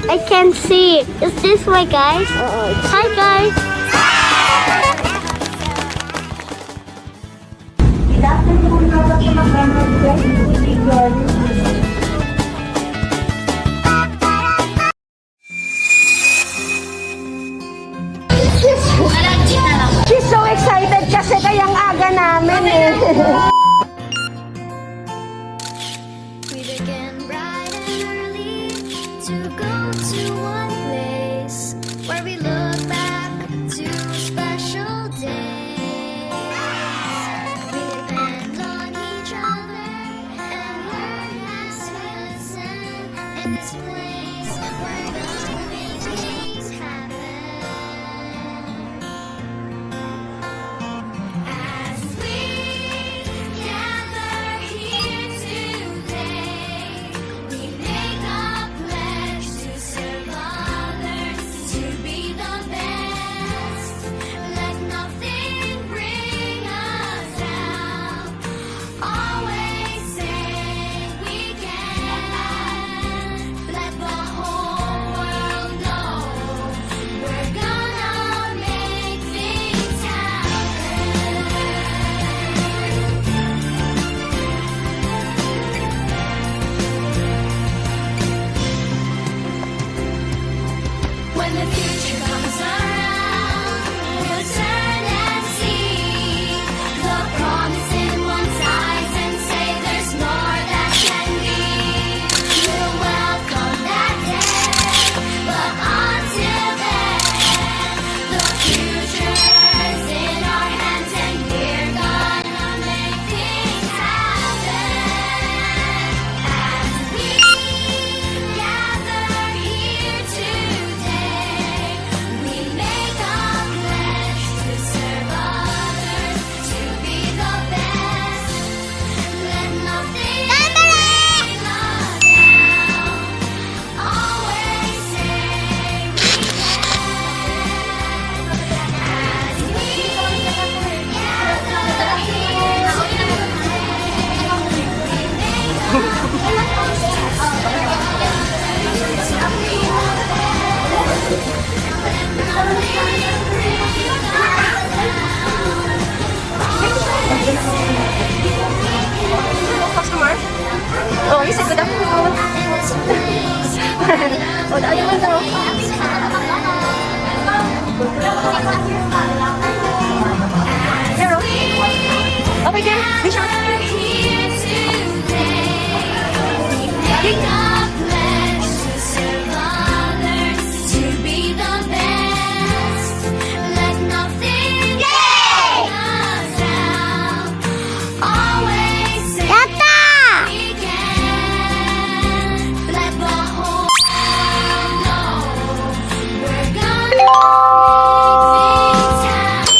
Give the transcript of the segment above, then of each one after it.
I can see. Is this way, guys? Hi, guys. She's so excited kasi kayang aga namin eh. We begin bright and early to go to one place where we look back to special days. We depend on each other and learn as we listen in this place where nothing things happen. As we gather here today, we make a pledge to serve others, to be the best. Let nothing bring us down. Always say we can. Let the whole world know we're gonna make things happen. When the future comes around, we'll turn and see the promise in one's eyes and say there's more that can be. We'll welcome that day, but until then, the future's in our hands and we're gonna make things happen. As we gather here today, we make a pledge to serve others, to be the best. Let nothing bring us down. Always say we can. As we gather here Customer? Oh, you said good afternoon. Oh, the other one daw. Zero. Okay, then. Be sure. here today, make a pledge to serve others, to be the best. Let nothing bring us down. Always say we can. Let the whole world know we're gonna make things happen.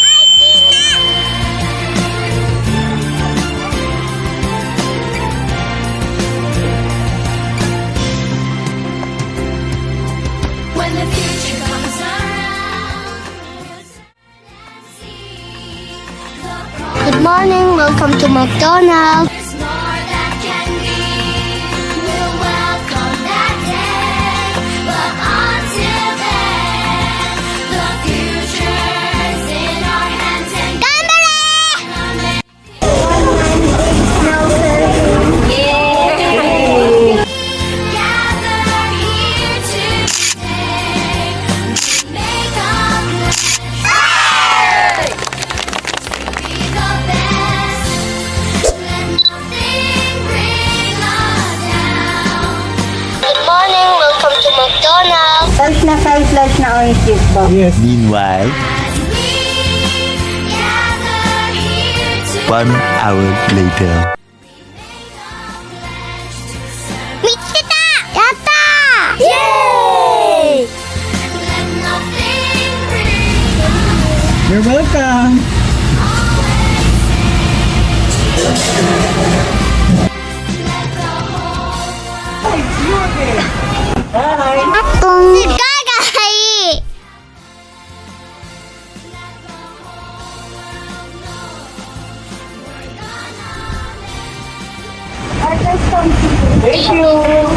When the future comes around, we'll turn and see the promise. Good morning. Welcome to McDonald's. There's more that can be. We'll welcome that day, but until then, the future's in our hands and gather here today. Make a pledge to be the best. Let Slice na orange juice po. Yes. Meanwhile, As we gather here to 1 hour later. Michita! Yata! Yay! let nothing bring You're welcome. Atong gagay! Thank you.